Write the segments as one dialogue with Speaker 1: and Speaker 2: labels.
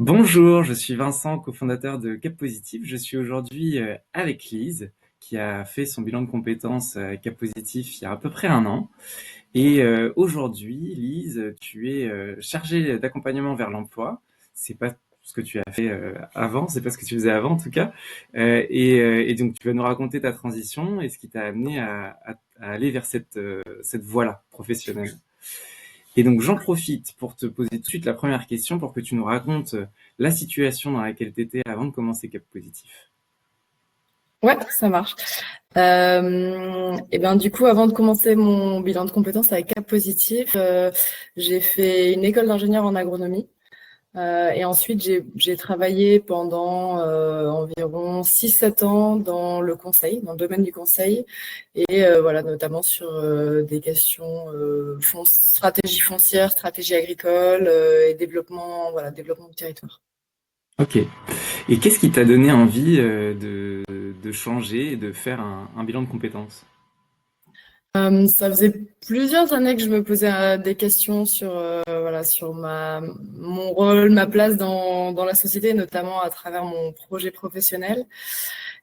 Speaker 1: Bonjour, je suis Vincent, cofondateur de Cap Positif. Je suis aujourd'hui avec Lise, qui a fait son bilan de compétences Cap Positif il y a à peu près un an. Et aujourd'hui, Lise, tu es chargée d'accompagnement vers l'emploi. C'est pas ce que tu as fait avant, c'est pas ce que tu faisais avant en tout cas. Et donc tu vas nous raconter ta transition et ce qui t'a amené à aller vers cette voie-là professionnelle. Et donc j'en profite pour te poser tout de suite la première question pour que tu nous racontes la situation dans laquelle tu étais avant de commencer Cap Positif.
Speaker 2: Ouais, ça marche. Et ben du coup, avant de commencer mon bilan de compétences avec Cap Positif, j'ai fait une école d'ingénieur en agronomie. Et ensuite, j'ai travaillé pendant environ 6-7 ans dans le conseil, dans le domaine du conseil, et voilà, notamment sur des questions stratégie foncière, stratégie agricole et développement, voilà, développement du territoire.
Speaker 1: Ok. Et qu'est-ce qui t'a donné envie de changer et de faire un bilan de compétences?
Speaker 2: Ça faisait plusieurs années que je me posais des questions sur voilà sur mon rôle, ma place dans la société, notamment à travers mon projet professionnel,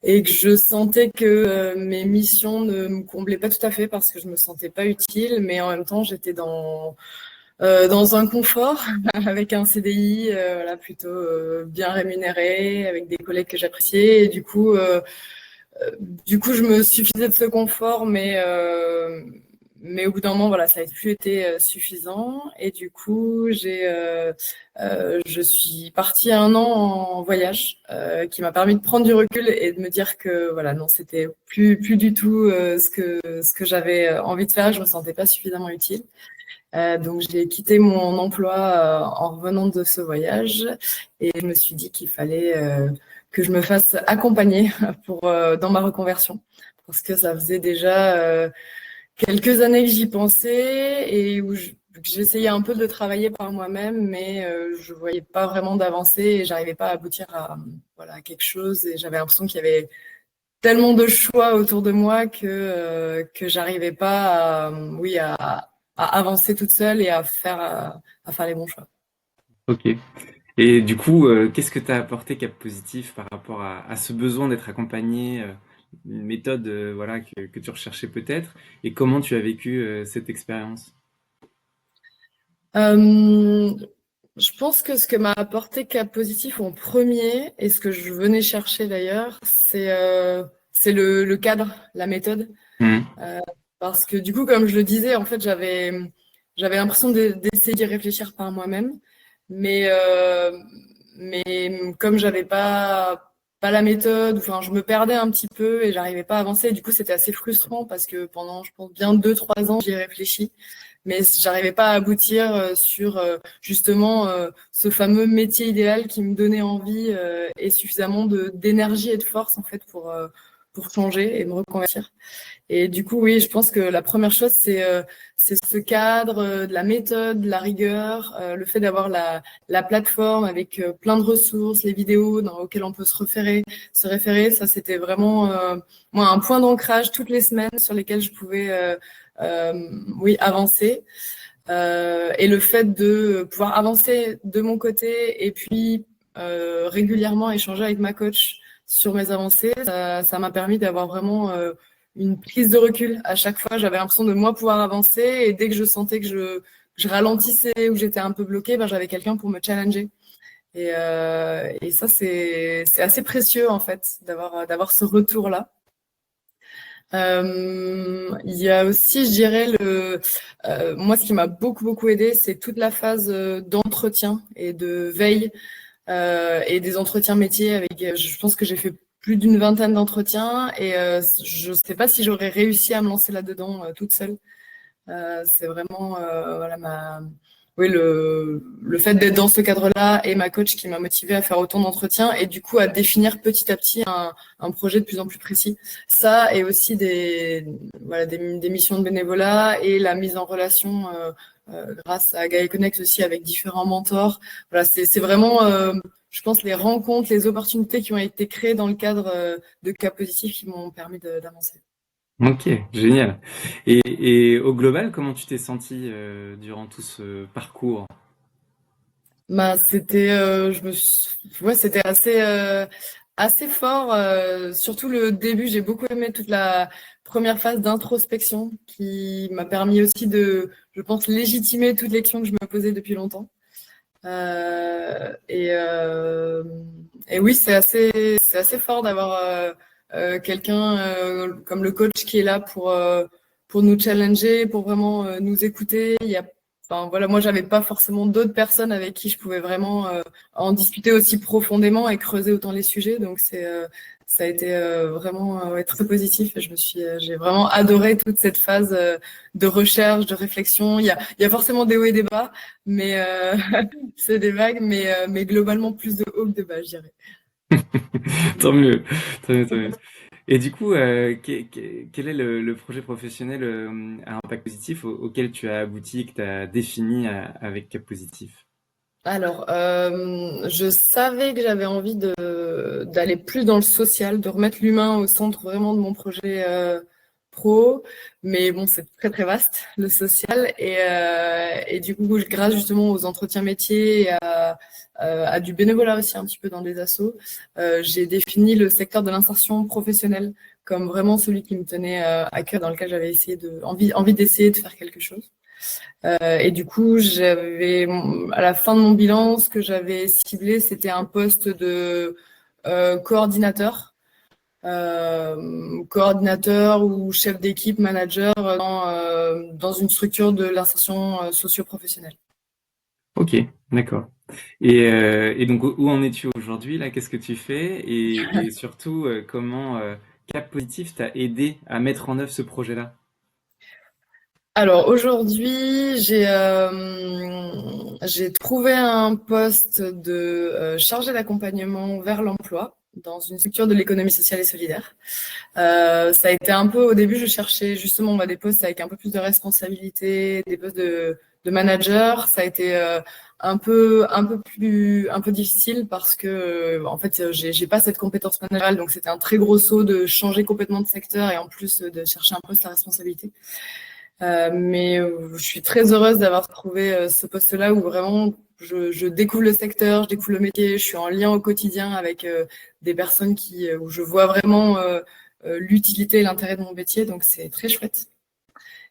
Speaker 2: et que je sentais que mes missions ne me comblaient pas tout à fait parce que je me sentais pas utile, mais en même temps j'étais dans un confort avec un CDI voilà plutôt bien rémunéré, avec des collègues que j'appréciais, et du coup, je me suffisais de ce confort, mais au bout d'un moment, voilà, ça n'a plus été suffisant. Et du coup, je suis partie un an en voyage, qui m'a permis de prendre du recul et de me dire que, voilà, non, c'était plus du tout ce que j'avais envie de faire. Je me sentais pas suffisamment utile. Donc, j'ai quitté mon emploi en revenant de ce voyage, et je me suis dit qu'il fallait que je me fasse accompagner dans ma reconversion, parce que ça faisait déjà quelques années que j'y pensais et que j'essayais un peu de travailler par moi-même, mais je voyais pas vraiment d'avancée et j'arrivais pas à aboutir voilà, à quelque chose, et j'avais l'impression qu'il y avait tellement de choix autour de moi que j'arrivais pas oui, à avancer toute seule et à faire les bons choix.
Speaker 1: Ok. Et du coup, qu'est-ce que t'as apporté Cap Positif par rapport à ce besoin d'être accompagné, une méthode voilà, que tu recherchais peut-être, et comment tu as vécu cette expérience?
Speaker 2: Euh, je pense que ce que m'a apporté Cap Positif en premier, et ce que je venais chercher d'ailleurs, c'est le cadre, la méthode.
Speaker 1: Mhm.
Speaker 2: Euh, Parce que du coup, comme je le disais, en fait, j'avais l'impression d'essayer d'y réfléchir par moi-même, mais comme j'avais pas la méthode, enfin, je me perdais un petit peu et j'arrivais pas à avancer. Du coup, c'était assez frustrant parce que pendant, je pense, bien 2-3 ans, j'y ai réfléchi, mais j'arrivais pas à aboutir sur justement ce fameux métier idéal qui me donnait envie et suffisamment de d'énergie et de force en fait pour changer et me reconvertir. Et du coup, oui, je pense que la première chose, c'est ce cadre, de la méthode, de la rigueur, le fait d'avoir la plateforme avec plein de ressources, les vidéos auxquelles on peut se référer. Ça, c'était vraiment, moi, un point d'ancrage toutes les semaines sur lesquelles je pouvais, euh, oui, avancer. Et le fait de pouvoir avancer de mon côté et puis régulièrement échanger avec ma coach sur mes avancées, ça m'a permis d'avoir vraiment une prise de recul. À chaque fois, j'avais l'impression de moi pouvoir avancer, et dès que je sentais que je ralentissais ou j'étais un peu bloquée, ben, j'avais quelqu'un pour me challenger. Et ça, c'est assez précieux en fait d'avoir ce retour-là. Il y a aussi, je dirais, moi, ce qui m'a beaucoup aidé, c'est toute la phase d'entretien et de veille et des entretiens métiers avec. Je pense que j'ai fait plus d'une vingtaine d'entretiens, et je sais pas si j'aurais réussi à me lancer là-dedans toute seule. C'est vraiment voilà oui, le fait d'être dans ce cadre-là et ma coach qui m'a motivée à faire autant d'entretiens et du coup à définir petit à petit un projet de plus en plus précis. Ça, et aussi voilà, des missions de bénévolat et la mise en relation grâce à Gaia Connect aussi avec différents mentors. Voilà, c'est vraiment je pense les rencontres, les opportunités qui ont été créées dans le cadre de cas positifs qui m'ont permis d'avancer.
Speaker 1: Ok, génial. Et au global, comment tu t'es senti durant tout ce parcours?
Speaker 2: Bah, c'était, ouais, c'était assez fort. Surtout le début, j'ai beaucoup aimé toute la première phase d'introspection qui m'a permis aussi de, je pense, légitimer toutes les questions que je me posais depuis longtemps. Euh, et, euh, et oui, c'est assez fort d'avoir quelqu'un comme le coach qui est là pour nous challenger, pour vraiment nous écouter. Enfin voilà, moi j'avais pas forcément d'autres personnes avec qui je pouvais vraiment en discuter aussi profondément et creuser autant les sujets. Donc ça a été vraiment ouais, très positif. Et j'ai vraiment adoré toute cette phase de recherche, de réflexion. Il y a forcément des hauts et des bas, mais c'est des vagues, mais globalement plus de haut que de bas, je dirais.
Speaker 1: Tant mieux, tant mieux, tant mieux. Et du coup, quel est le projet professionnel à impact positif auquel tu as abouti, que tu as défini avec Cap Positif?
Speaker 2: Alors, je savais que j'avais envie d'aller plus dans le social, de remettre l'humain au centre vraiment de mon projet pro. Mais bon, c'est très très vaste, le social. Et du coup, grâce justement aux entretiens métiers et à du bénévolat aussi un petit peu dans des assos, j'ai défini le secteur de l'insertion professionnelle comme vraiment celui qui me tenait à cœur, dans lequel j'avais envie d'essayer de faire quelque chose. Et du coup, à la fin de mon bilan, ce que j'avais ciblé, c'était un poste de coordinateur, coordinateur ou chef d'équipe, manager dans une structure de l'insertion socio-professionnelle.
Speaker 1: Ok, d'accord. Et donc, où en es-tu aujourd'hui là? Qu'est-ce que tu fais? Et surtout, comment Cap Positif t'a aidé à mettre en œuvre ce projet-là?
Speaker 2: Alors aujourd'hui, j'ai trouvé un poste de chargé d'accompagnement vers l'emploi dans une structure de l'économie sociale et solidaire. Ça a été un peu, au début, je cherchais justement des postes avec un peu plus de responsabilité, des postes de manager. Ça a été un peu difficile parce que, en fait, j'ai pas cette compétence managériale, donc c'était un très gros saut de changer complètement de secteur et en plus de chercher un poste à responsabilité. Mais je suis très heureuse d'avoir trouvé ce poste-là où vraiment je découvre le secteur, je découvre le métier, je suis en lien au quotidien avec des personnes où je vois vraiment l'utilité et l'intérêt de mon métier, donc c'est très chouette.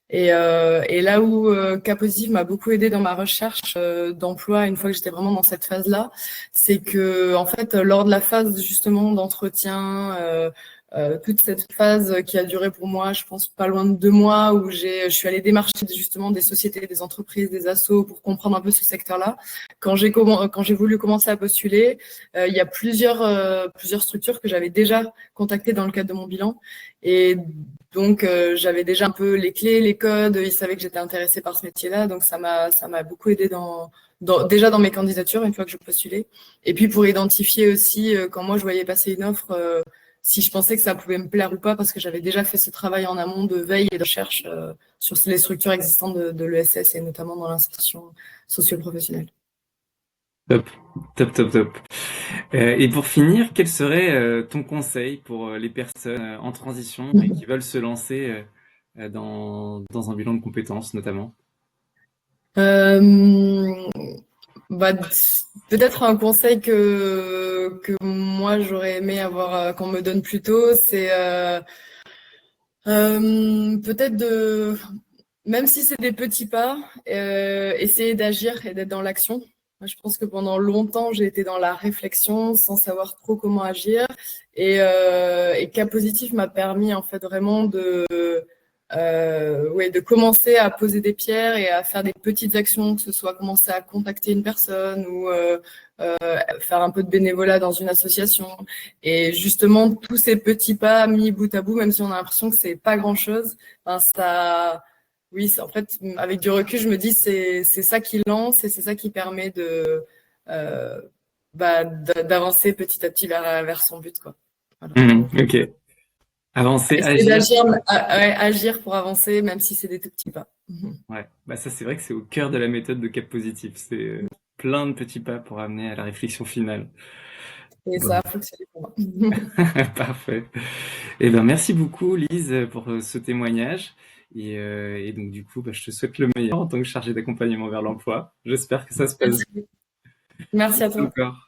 Speaker 2: Et là où Capositive m'a beaucoup aidé dans ma recherche d'emploi, une fois que j'étais vraiment dans cette phase-là, c'est que en fait, lors de la phase justement d'entretien, toute cette phase qui a duré pour moi, je pense pas loin de 2 mois, où je suis allée démarcher justement des sociétés, des entreprises, des assos pour comprendre un peu ce secteur-là. Quand j'ai voulu commencer à postuler, il y a plusieurs structures que j'avais déjà contactées dans le cadre de mon bilan. Et donc, j'avais déjà un peu les clés, les codes. Ils savaient que j'étais intéressée par ce métier-là. Donc, ça m'a beaucoup aidé déjà dans mes candidatures, une fois que je postulais. Et puis, pour identifier aussi, quand moi, je voyais passer une offre, si je pensais que ça pouvait me plaire ou pas, parce que j'avais déjà fait ce travail en amont de veille et de recherche sur les structures existantes de l'ESS et notamment dans l'insertion socio-professionnelle.
Speaker 1: Top, top, top, top. Et pour finir, quel serait ton conseil pour les personnes en transition et qui veulent se lancer dans un bilan de compétences notamment?
Speaker 2: Euh, Bah, peut-être un conseil que moi j'aurais aimé avoir qu'on me donne plus tôt, c'est peut-être même si c'est des petits pas, essayer d'agir et d'être dans l'action. Moi, je pense que pendant longtemps, j'ai été dans la réflexion sans savoir trop comment agir. Et Cas Positif m'a permis en fait vraiment ouais, de commencer à poser des pierres et à faire des petites actions, que ce soit commencer à contacter une personne ou faire un peu de bénévolat dans une association. Et justement, tous ces petits pas mis bout à bout, même si on a l'impression que c'est pas grand-chose, ben oui, en fait, avec du recul, je me dis c'est ça qui lance et c'est ça qui permet euh, d'avancer petit à petit vers son but, quoi. Voilà.
Speaker 1: Mhm,
Speaker 2: Donc,
Speaker 1: ok. Avancer,
Speaker 2: essayer
Speaker 1: agir.
Speaker 2: d'agir, ouais, agir pour avancer, même si c'est des tout petits pas. Mhm.
Speaker 1: Ouais, bah ça c'est vrai que c'est au cœur de la méthode de Cap Positif. C'est plein de petits pas pour amener à la réflexion finale.
Speaker 2: Et
Speaker 1: Bon,
Speaker 2: ça a fonctionné pour moi.
Speaker 1: parfait. Eh ben merci beaucoup Lise pour ce témoignage. Et donc du coup, bah, je te souhaite le meilleur en tant que chargé d'accompagnement vers l'emploi. J'espère que ça se passe.
Speaker 2: Merci. Merci à toi.
Speaker 1: Encore.